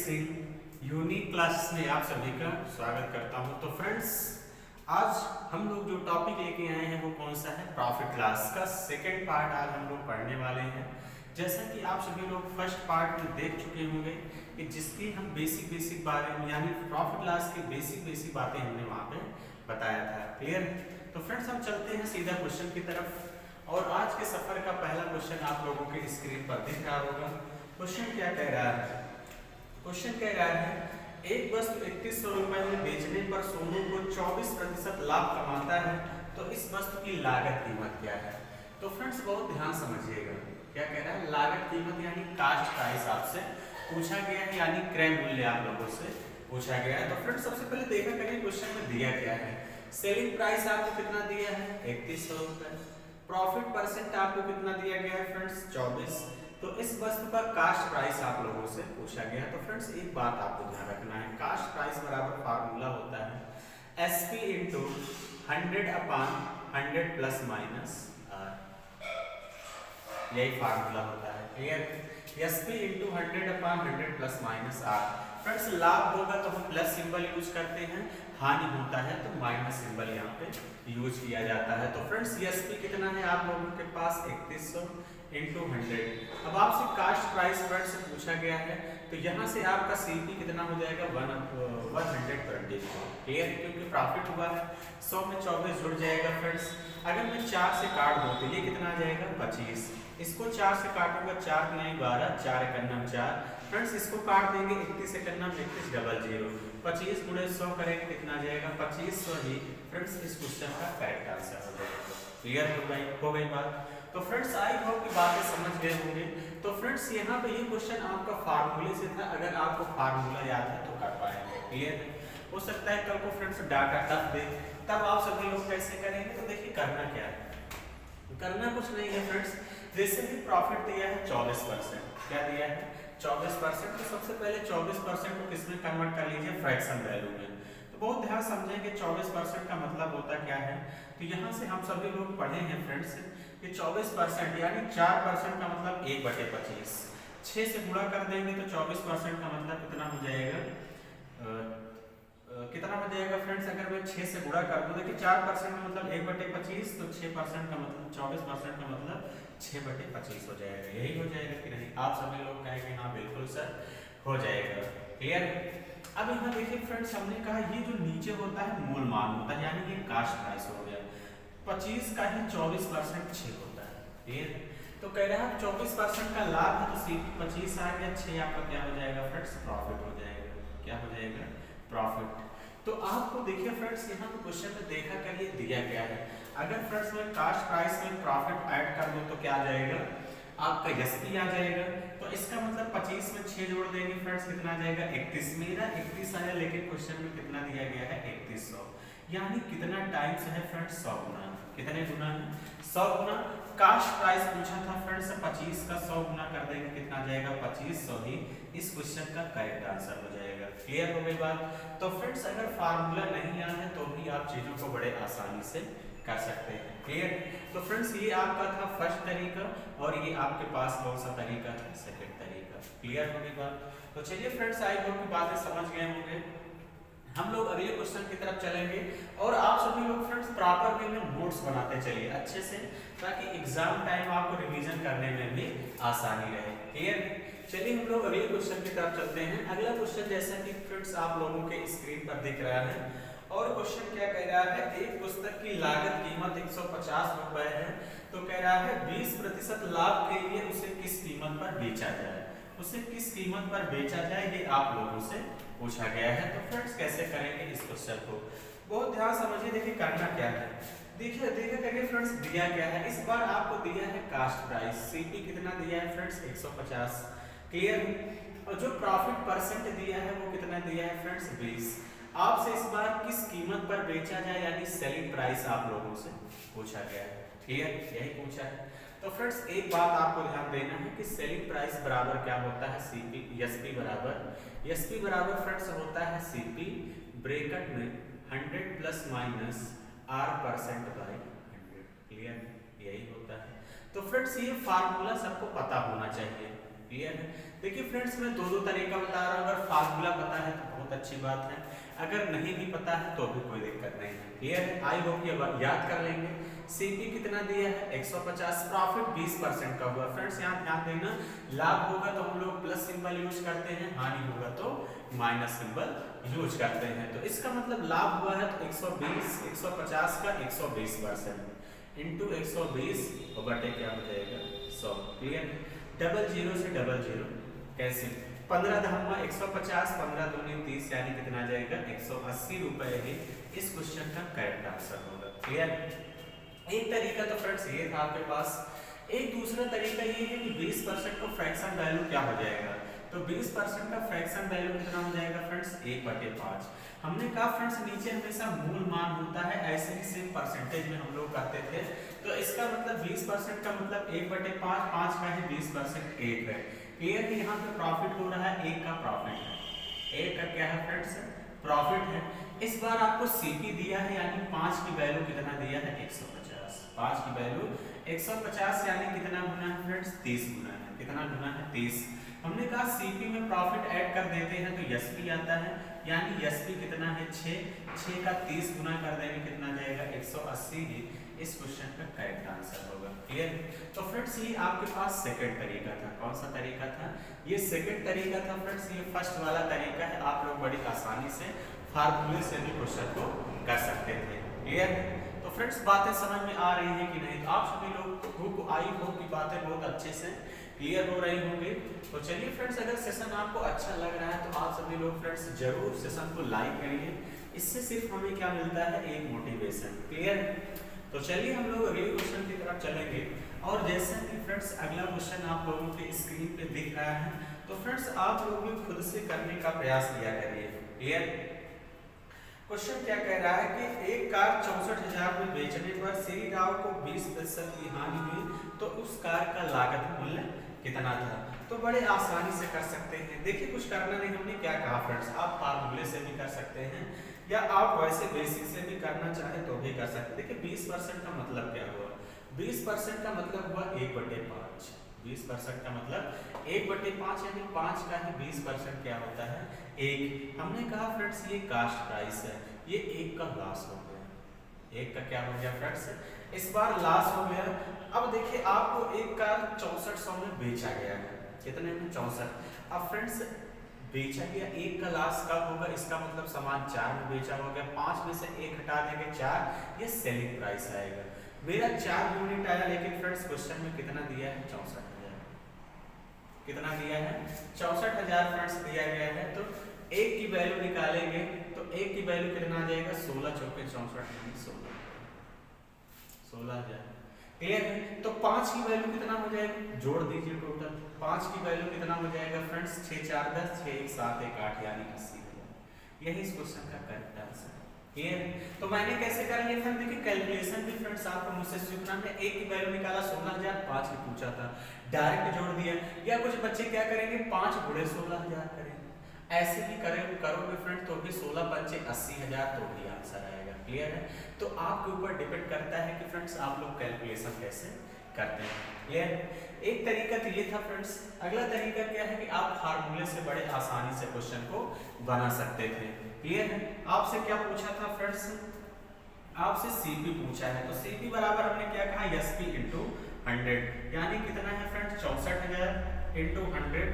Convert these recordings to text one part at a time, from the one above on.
Singh unique classes में आप सभी का स्वागत करता हूं। तो फ्रेंड्स, आज हम लोग जो टॉपिक लेके आए हैं वो कौन सा है? प्रॉफिट लॉस का सेकंड पार्ट आज हम लोग पढ़ने वाले हैं। जैसा कि आप सभी लोग फर्स्ट पार्ट में देख चुके होंगे कि जिसकी हम बेसिक बारे में यानी प्रॉफिट लॉस की बेसिक बातें हमने वहाँ पे बताया था। क्लियर? तो फ्रेंड्स, हम चलते हैं सीधा क्वेश्चन की तरफ और आज के सफर का पहला क्वेश्चन आप लोगों के स्क्रीन पर दिख रहा होगा। क्वेश्चन क्या कह रहा है? क्वेश्चन कह रहा है एक वस्तु 3100 रुपए में बेचने पर सोनू को 24% लाभ कमाता है, तो इस वस्तु की लागत कीमत क्या है? तो फ्रेंड्स, बहुत ध्यान समझिएगा। क्या कह रहा है? लागत कीमत यानी कास्ट प्राइस आपसे पूछा गया है, यानी क्रय मूल्य आप लोगों से पूछा गया है। तो फ्रेंड्स, सबसे पहले देखा करिए क्वेश्चन में दिया क्या है। सेलिंग प्राइस आपको कितना दिया है? 3100 रुपए। प्रॉफिट परसेंट आपको कितना दिया गया है फ्रेंड्स? 24। तो इस वस्तु का कास्ट प्राइस आप लोगों से पूछा गया। तो फ्रेंड्स, एक बात आपको ध्यान रखना है, कास्ट प्राइस बराबर फार्मूला होता है SP into 100/100 plus minus R। यही फार्मूला होता है। Clear? SP into 100/100 plus minus R। Friends, लाभ होगा तो हम प्लस सिंबल यूज करते हैं, हानि होता है तो माइनस सिंबल यहाँ पे यूज किया जाता है। तो फ्रेंड्स, SP कितना है आप लोगों के पास? 3100 इंटू 100। अब आपसे कास्ट प्राइस फ्रेंड्स पूछा गया है, तो यहाँ से आपका CP कितना हो जाएगा? 120। क्लियर? क्योंकि प्रॉफिट हुआ है, 100 में 24 जुड़ जाएगा फ्रेंड्स। अगर मैं 4 से काट दूँ तो ये कितना आ जाएगा? 25। इसको 4 से काटूंगा, 4 9 12, 4 1 4। फ्रेंड्स, इसको काट देंगे, 31 1 31 00। 25 गुणे 100 करेंगे, कितना आ जाएगा? 2500 ही फ्रेंड्स इस क्वेश्चन का करेक्ट आंसर हो जाएगा। क्लियर हो गई बात? तो फ्रेंड्स, आई होप की बातें समझ गए होंगे। तो फ्रेंड्स, यहाँ पे ये क्वेश्चन आपका फार्मूले से था, अगर आपको फार्मूला याद है तो कर पाएंगे। क्लियर? हो सकता है कल को फ्रेंड्स डाटा टफ दे, तब आप सभी लोग कैसे करेंगे? तो देखिए, करना क्या है, करना कुछ नहीं है फ्रेंड्स। जैसे भी प्रॉफिट दिया है 24%, क्या दिया है? 24%। तो सबसे पहले 24% को किसमें कन्वर्ट कर लीजिए? फ्रैक्शन वैल्यू में। तो बहुत ध्यान समझें कि 24% का मतलब होता क्या है। तो यहाँ से हम सभी लोग पढ़े हैं फ्रेंड्स कि 24% यानी 4% का मतलब 1/25। 6 से गुणा कर देंगे तो 24% का मतलब कितना हो जाएगा? कितना हो जाएगा फ्रेंड्स? अगर मैं 6 से गुणा कर दूं, देखिए 4% का मतलब 1/25, तो 6% का मतलब 24% का मतलब 6/25 हो जाएगा। यही हो जाएगा कि नहीं? आप सभी लोग कहेंगे हाँ बिल्कुल सर हो जाएगा। क्लियर? अब यहाँ देखिए फ्रेंड्स, हमने कहा ये जो नीचे होता है मूल मान होता है, यानी ये कास्ट प्राइस हो गया। 25 का ही 24% 6 होता है। क्लियर? तो कह रहा है 24% का लाभ है, तो CP 25 आ गया, 6 आपका क्या हो जाएगा फ्रेंड्स? प्रॉफिट हो जाएगा। क्या हो जाएगा? प्रॉफिट। तो आपको देखिए फ्रेंड्स, यहाँ पे क्वेश्चन में देखा करिए दिया गया है। अगर फ्रेंड्स मैं कास्ट प्राइस में प्रॉफिट ऐड कर दूं तो क्या आ जाएगा? आपका SP आ जाएगा। तो इसका मतलब 25 में 6 जोड़ देंगे फ्रेंड्स, कितना आ जाएगा? 31। मेरा 31 आया, लेकिन क्वेश्चन में कितना दिया गया है? 3100। यानी कितना टाइम्स है फ्रेंड्स? 100 गुना। कितने गुना है? 100 गुना। कास्ट प्राइस पूछा था फ्रेंड्स 25 का, 100 गुना कर देंगे, कितना आ जाएगा? 2500 ही इस क्वेश्चन का करेक्ट आंसर हो जाएगा। क्लियर हो गई बात? तो फ्रेंड्स, अगर फार्मूला नहीं याद है तो भी आप चीजों को बड़े आसानी से कर सकते हैं। क्लियर? तो फ्रेंड्स, ये आपका था फर्स्ट तरीका और ये आपके पास कौन सा तरीका था? सेकंड तरीका। क्लियर हो गई बात? तो चलिए फ्रेंड्स, आई होप की बातें समझ गए होंगे। हम लोग अगले क्वेश्चन की तरफ चलेंगे और आप सभी लोग फ्रेंड्स प्रॉपर वे में नोट्स बनाते चलिए अच्छे से, ताकि एग्जाम टाइम आपको रिवीजन करने में भी आसानी रहे। क्लियर? चलिए हम लोग अगले क्वेश्चन की तरफ चलते हैं। अगला क्वेश्चन जैसा कि फ्रेंड्स आप लोगों के स्क्रीन पर दिख रहा है, और क्वेश्चन क्या कह रहा है? एक पुस्तक की लागत कीमत 150 रुपए है, तो कह रहा है 20% लाभ के लिए उसे किस कीमत पर बेचा जाए? उसे किस कीमत पर बेचा जाए, ये आप लोगों से पूछा गया है। तो फ्रेंड्स, कैसे करेंगे इस क्वेश्चन को? बहुत ध्यान समझिए। देखिए करना क्या है, देखिए करिए फ्रेंड्स, दिया क्या है? इस बार आपको दिया है कास्ट प्राइस, CP कितना दिया है फ्रेंड्स? 150। क्लियर? और जो प्रॉफिट परसेंट दिया है वो कितना दिया है फ्रेंड्स? 20। आपसे इस बार किस कीमत पर बेचा जाए, यानी सेलिंग प्राइस आप लोगों से पूछा गया है। क्लियर? यही पूछा है। तो फ्रेंड्स, एक बात आपको ध्यान देना है कि सेलिंग प्राइस बराबर क्या होता है? CP। SP बराबर फ्रेंड्स होता है CP ब्रैकेट में 100 plus minus R% by 100। Clear? यही होता है। तो फ्रेंड्स, ये फार्मूला सबको पता होना चाहिए। क्लियर है? देखिए फ्रेंड्स, मैं दो तरीका बता रहा हूँ। अगर फार्मूला पता है तो बहुत अच्छी बात है, अगर नहीं भी पता है तो भी कोई दिक्कत नहीं है। क्लियर है? आई होप ये याद कर लेंगे। सीपी कितना दिया है? 150। प्रॉफिट 20% का हुआ। फ्रेंड्स यहाँ ध्यान देना, लाभ होगा तो हम लोग प्लस सिंबल यूज करते हैं, हानि होगा तो माइनस सिंबल यूज करते हैं। तो इसका मतलब लाभ हुआ है तो 120, 150 का 120% इंटू 120 बटे क्या हो जाएगा 100। क्लियर? डबल जीरो से डबल जीरो कैसे? 15 धम्मा 150, 15 दूनी 30, यानी कितना जाएगा 180 रुपए ही इस क्वेश्चन का करेक्ट आंसर होगा। क्लियर? एक तरीका तो फ्रेंड्स ये था आपके पास। एक दूसरा तरीका ये है कि 20% का फ्रैक्शन वैल्यू क्या हो जाएगा। तो 20% का फ्रैक्शन वैल्यू कितना हो जाएगा फ्रेंड्स? 1/5। हमने कहा फ्रेंड्स नीचे हमेशा मूल मान होता है, ऐसे ही सेम परसेंटेज में हम लोग करते थे। तो इसका मतलब 20% का मतलब 1/5, 5 का है 20% 1 है। क्लियर है? यहाँ पे प्रॉफिट हो रहा है, 1 का प्रॉफिट है। 1 का क्या है फ्रेंड्स? प्रॉफिट है। इस बार आपको सीपी दिया है, यानी 5 की वैल्यू कितना दिया है? 150। 5 की वैल्यू 150 यानी कितना गुना है फ्रेंड्स? 30 गुना है। कितना गुना है? 30। हमने कहा सीपी में प्रॉफिट ऐड कर देते हैं तो एसपी आता है, यानी एसपी कितना है? 6। 6 का 30 गुना कर देंगे, कितना जाएगा? 180 ही इस क्वेश्चन का करेक्ट आंसर होगा। क्लियर? तो फ्रेंड्स ये आपके पास सेकंड तरीका था। कौन सा तरीका था? ये सेकंड तरीका था फ्रेंड्स। ये फर्स्ट वाला तरीका है, आप लोग बड़ी आसानी से फार्मूले से भी क्वेश्चन को कर सकते थे। क्लियर? तो फ्रेंड्स बातें समझ में आ रही है कि नहीं? तो आप सभी लोगों को आई होप की बातें बहुत अच्छे से क्लियर हो रही होंगी। तो चलिए फ्रेंड्स, अगर सेशन आपको अच्छा लग रहा है तो आप सभी लोग फ्रेंड्स जरूर सेशन को लाइक करिए। इससे सिर्फ हमें क्या मिलता है? एक मोटिवेशन। क्लियर? तो चलिए हम लोग अगले क्वेश्चन की तरफ चलेंगे। और जैसे कि फ्रेंड्स अगला क्वेश्चन आप लोगों के स्क्रीन पे दिख रहा है, तो फ्रेंड्स आप लोग भी खुद से करने का प्रयास किया करिए। क्लियर? क्वेश्चन क्या कह रहा है कि एक कार 64,000 में बेचने पर श्री राव को 20% की हानि हुई, तो उस कार का लागत मूल्य कितना था? तो बड़े आसानी से कर सकते हैं। देखिए कुछ करना नहीं, हमने क्या कहा फ्रेंड्स, आप फार्मूले से भी कर सकते हैं या आप वैसे बेसिक से भी करना चाहे तो भी कर सकते हैं। देखिए 20% का मतलब क्या हुआ? 20% का मतलब हुआ 1/5। 20% का मतलब 1/5, यानी 5 का ही 20% क्या होता है? 1। हमने कहा फ्रेंड्स ये कास्ट प्राइस है, ये 1 का लॉस हो गया। 1 का क्या हो गया फ्रेंड्स? इस बार लॉस हो गया। अब देखिए आपको एक कार 6400 में बेचा गया है। कितने में? 64। अब फ्रेंड्स बेचा गया, 1 का लॉस कब होगा? इसका मतलब सामान 4 में बेचा हो गया। 5 में से 1 हटा देंगे 4, ये सेलिंग प्राइस आएगा। मेरा 4 यूनिट आया, लेकिन फ्रेंड्स क्वेश्चन में कितना दिया है? 64,000। कितना दिया है? 64,000 फ्रेंड्स दिया गया है। तो 1 की वैल्यू निकालेंगे तो 1 की वैल्यू कितना आ जाएगा? 16 चौके 64 यानी 16,000। क्लियर है? तो 5 की वैल्यू कितना हो जाएगा? जोड़ दीजिए टोटल। 5 की वैल्यू कितना हो जाएगा फ्रेंड्स? 6 4 10, 6 1 7 1 8, यानी 80,000। यही इस क्वेश्चन का करेक्ट आंसर है। क्लियर? तो मैंने कैसे कर लिया था? देखिए कैलकुलेशन भी फ्रेंड्स आपको मुझसे सीखना है। 1 की वैल्यू निकाला 16,000, 5 की पूछा था, डायरेक्ट जोड़ दिया। या कुछ बच्चे क्या करेंगे? 5 गुणे 16,000 करेंगे। ऐसे भी करोगे फ्रेंड तो भी 16 पंचे 80,000, तो भी आंसर आएगा। क्लियर है? तो आपके ऊपर डिपेंड करता है कि फ्रेंड्स आप लोग कैलकुलेशन कैसे करते हैं। क्लियर? एक तरीका तो ये था फ्रेंड्स। अगला तरीका क्या है कि आप फार्मूले से बड़े आसानी से क्वेश्चन को बना सकते थे। क्लियर है? आपसे क्या पूछा था फ्रेंड्स? आपसे सीपी पूछा है, तो सीपी बराबर हमने क्या कहा? एसपी इंटू 100, यानी कितना है फ्रेंड्स? 64,000 इंटू 100।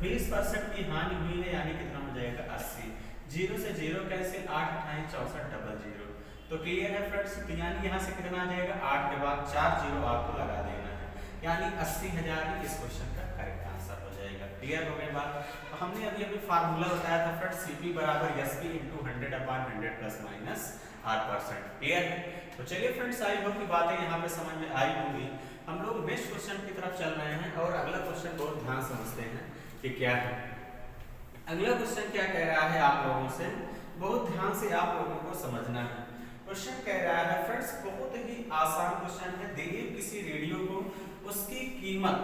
20% की हानि हुई है, यानी कितना हो जाएगा? 80। 0 से 0 कैंसिल, 8 8 64 डबल 0। तो क्लियर है फ्रेंड्स? यानी यहाँ से कितना आ जाएगा? 8 के बाद 4 0 आपको लगा देना है, यानी 80,000 ही इस क्वेश्चन का करेक्ट आंसर हो जाएगा। क्लियर हो गई बात? तो हमने अभी फार्मूला बताया था फ्रेंड्स, सीपी बराबर SP into 100/100 plus minus R%। Clear है? तो चलिए फ्रेंड्स, आई होप की बातें यहाँ पे समझ में आई होंगी। हम लोग नेक्स्ट क्वेश्चन की तरफ चल रहे हैं और अगला क्वेश्चन बहुत ध्यान समझते हैं कि क्या है। अगला क्वेश्चन क्या कह रहा है आप लोगों से, बहुत ध्यान से आप लोगों को समझना है। क्वेश्चन कह रहा है फ्रेंड्स, बहुत ही आसान क्वेश्चन है। दिलीप किसी रेडियो को उसकी कीमत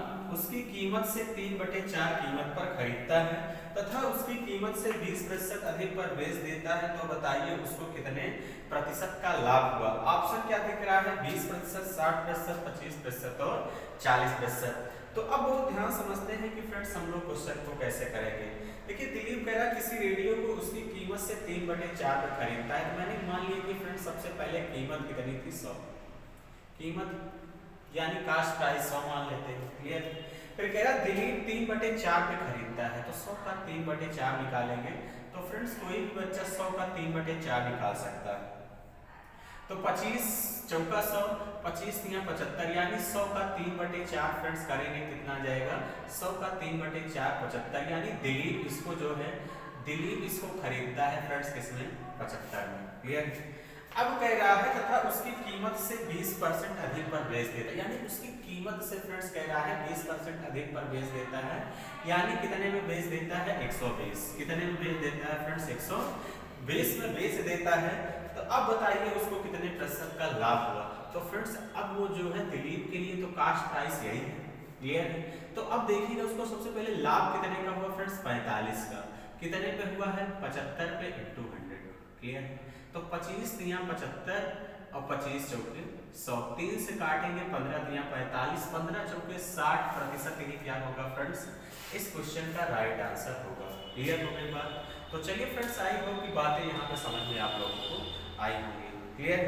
से 3/4 कीमत पर खरीदता है तथा उसकी कीमत से 20% अधिक पर बेच देता है, तो बताइए उसको कितने प्रतिशत का लाभ हुआ। ऑप्शन क्या दिख रहा है? 20%, 60%, 25% और 40%। तो अब बहुत ध्यान समझते हैं कि फ्रेंड्स हम लोग क्वेश्चन को कैसे करेंगे। देखिए दिलीप कह रहा किसी रेडियो को उसकी कीमत से 3/4 पे खरीदता है। तो मैंने मान लिया कि फ्रेंड्स सबसे पहले कीमत कितनी थी 100, कीमत यानी कास्ट प्राइस 100 मान लेते हैं। क्लियर। फिर कह रहा दिलीप 3/4 पे खरीदता है, तो 100 का 3/4 निकालेंगे। तो फ्रेंड्स कोई भी बच्चा 100 का 3/4 निकाल सकता है। तो 25 चौका 100, 25 तिया 75, यानी 100 का 3/4 फ्रेंड्स करेंगे कितना जाएगा, 100 का 3/4 75, यानी दिलीप इसको जो है दिलीप इसको खरीदता है फ्रेंड्स किसमें 75 में। क्लियर। अब कह रहा है तथा उसकी कीमत से 20% अधिक पर बेच देता है, यानी उसकी कीमत से फ्रेंड्स कह रहा है 20% अधिक पर बेच देता है, यानी कितने में बेच देता है 120। कितने में बेच देता है फ्रेंड्स 120 में बेच देता है। तो अब बताइए उसको कितने प्रतिशत का लाभ हुआ। तो फ्रेंड्स अब वो जो है दिलीप के लिए तो कास्ट प्राइस यही है। क्लियर है। तो अब देखिएगा उसको सबसे पहले लाभ कितने का हुआ फ्रेंड्स 45 का। कितने पे हुआ है 75 पे × 100। क्लियर। तो 25 तिया 75 और 25 चौके 100, 3 से काटेंगे 15 तिया 45, 15 चौके 60%। ये क्या होगा फ्रेंड्स इस क्वेश्चन का राइट आंसर होगा। क्लियर हो गई बात। तो चलिए फ्रेंड्स आई होप की बातें यहाँ पे समझ में आप लोगों को आई होंगी। क्लियर।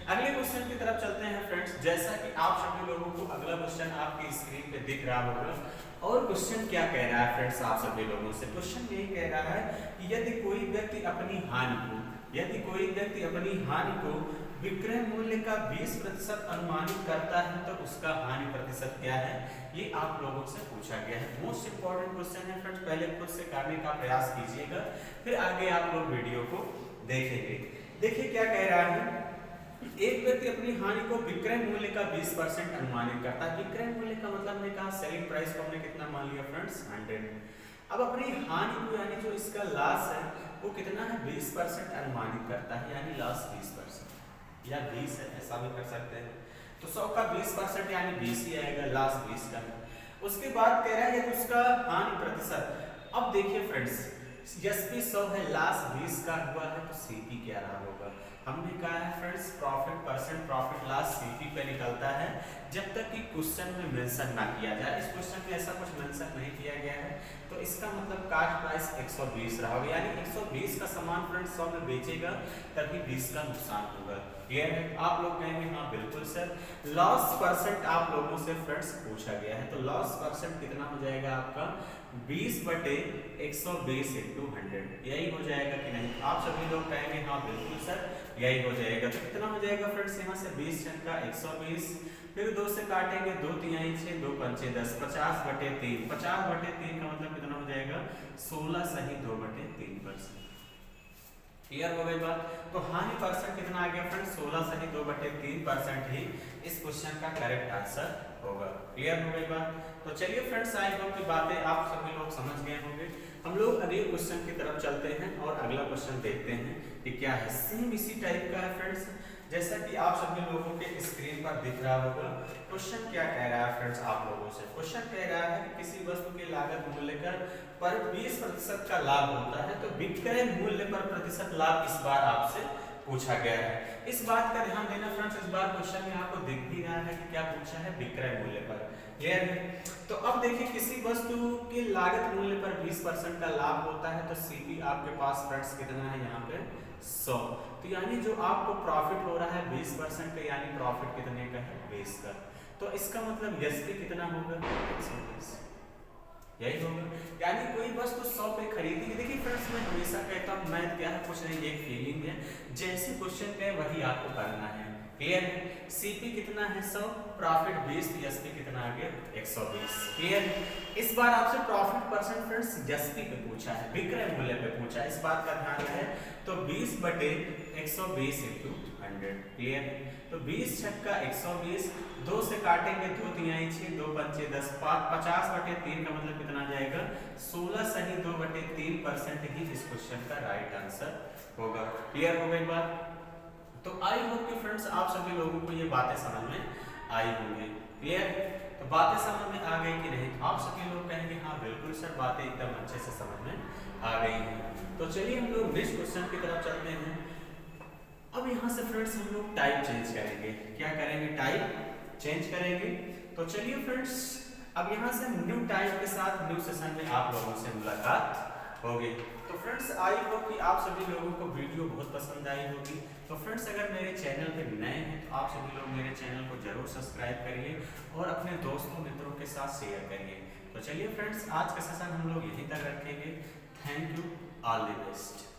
अगले क्वेश्चन की तरफ चलते हैं फ्रेंड्स। जैसा कि आप सभी लोगों को अगला क्वेश्चन आपकी स्क्रीन पे दिख रहा होगा। और क्वेश्चन क्या कह रहा है फ्रेंड्स आप सभी लोगों से, क्वेश्चन यही कह रहा है कि यदि कोई व्यक्ति अपनी हानि को विक्रय मूल्य का 20% अनुमानित करता है तो उसका हानि प्रतिशत क्या है, ये आप लोगों से पूछा गया है। मोस्ट इंपॉर्टेंट क्वेश्चन है फ्रेंड्स, पहले खुद से करने का प्रयास कीजिएगा, फिर आगे आप लोग वीडियो को देखेंगे। देखिए क्या कह रहा है, एक व्यक्ति अपनी हानि को विक्रय मूल्य का 20% अनुमानित करता है। विक्रय मूल्य का मतलब हमने कहा सेलिंग प्राइस को हमने कितना मान लिया फ्रेंड्स 100। अब अपनी हानि को यानी जो इसका लॉस है वो कितना है 20% अनुमानित करता है, यानी लॉस 20% या 20 है ऐसा भी कर सकते हैं। तो 100 का 20% यानी 20 ही आएगा, लॉस 20 का है। उसके बाद कह रहा है यदि उसका हानि प्रतिशत, अब देखिए फ्रेंड्स एसपी 100 है, लॉस 20 का हुआ है, तो सीपी क्या रहा होगा। हमने कहा है friends profit percent profit loss CP पे निकलता है जब तक कि क्वेश्चन में मेंशन ना किया जाए। इस क्वेश्चन में ऐसा कुछ मेंशन नहीं किया गया है, तो इसका मतलब कास्ट प्राइस 120 रहा होगा, यानी 120 का सामान फ्रेंड्स 100 में बेचेगा तभी 20 का नुकसान होगा। क्लियर है। आप लोग कहेंगे हाँ बिल्कुल सर। लॉस परसेंट आप लोगों से फ्रेंड्स पूछा गया है, तो लॉस परसेंट कितना हो जाएगा आपका 20/120 × 100, यही हो जाएगा कि नहीं। आप सभी लोग कहेंगे हाँ बिल्कुल सर यही हो जाएगा। तो कितना हो जाएगा फ्रेंड्स यहाँ से 20 का 120, फिर 2 से काटेंगे 2 तिहाई 6, 2 पंचे 10, 50/3। 50/3 का मतलब कितना हो जाएगा 16 सही 2/3%। क्लियर हो गई बात। तो हानि परसेंट कितना आ गया फ्रेंड्स 16 सही 2/3% ही इस क्वेश्चन का करेक्ट आंसर होगा। क्लियर हो गई बात। तो चलिए फ्रेंड्स आई होप की बातें आप सभी लोग समझ गए होंगे। हम लोग अगले क्वेश्चन की तरफ चलते हैं और अगला क्वेश्चन देखते हैं कि क्या है। सेम इसी टाइप का है फ्रेंड्स, जैसा कि आप सभी लोगों के स्क्रीन पर दिख रहा होगा। क्वेश्चन क्या कह रहा है फ्रेंड्स आप लोगों से, क्वेश्चन कह रहा है कि किसी वस्तु की लागत मूल्य पर 20% का लाभ होता है, तो विक्रय मूल्य पर प्रतिशत लाभ इस बार आपसे पूछा गया है। इस बात का ध्यान देना फ्रेंड्स, इस बार क्वेश्चन में आपको दिख भी रहा है कि क्या पूछा है विक्रय मूल्य पर। क्लियर है। तो अब देखिए किसी वस्तु की लागत मूल्य पर 20% का लाभ होता है, तो सीपी आपके पास फ्रेंड्स कितना है यहाँ पे 100। तो यानी जो आपको प्रॉफिट हो रहा है 20% का, यानी प्रॉफिट कितने का है 20 का। तो इसका मतलब एसपी कितना होगा 120, यही होगा। यानी कोई वस्तु 100 पे खरीदी। देखिए फ्रेंड्स मैं हमेशा कहता हूँ मैथ क्या है कुछ नहीं, एक फीलिंग है, जैसे क्वेश्चन का है वही आपको करना है। क्लियर है। सीपी कितना है 100, प्रॉफिट 20, एसपी कितना आ गया 120। क्लियर है। इस बार आपसे प्रॉफिट परसेंट फ्रेंड्स एसपी पे पूछा है, विक्रय मूल्य पे पूछा है, इस बात का ध्यान रहे। तो 20/120 × 100। क्लियर है। तो 20 छक्का 120, 2 से काटेंगे 2 तिहाई 6, 2 पंचे 10, 50/3 का मतलब कितना जाएगा 16 सही 2/3% ही इस क्वेश्चन का राइट आंसर होगा। क्लियर हो गई बात। तो आई होप कि फ्रेंड्स आप सभी लोगों को ये बातें समझ में आई होंगी। क्लियर। तो बातें समझ में आ गई कि नहीं, आप सभी लोग कहेंगे हाँ बिल्कुल सर बातें एकदम अच्छे से समझ में आ गई हैं। तो चलिए हम लोग नेक्स्ट क्वेश्चन की तरफ चलते हैं। अब यहाँ से फ्रेंड्स हम लोग टाइप चेंज करेंगे। क्या करेंगे, टाइप चेंज करेंगे। तो चलिए फ्रेंड्स अब यहाँ से न्यू टाइम के साथ न्यू सेशन में आप लोगों से मुलाकात होगी। तो फ्रेंड्स आई होप कि आप सभी लोगों को वीडियो बहुत पसंद आई होगी। तो फ्रेंड्स अगर मेरे चैनल पे नए हैं तो आप सभी लोग मेरे चैनल को जरूर सब्सक्राइब करिए और अपने दोस्तों मित्रों के साथ शेयर करिए। तो चलिए फ्रेंड्स आज का सेशन हम लोग यहीं तक रखेंगे। Thank you, all the best.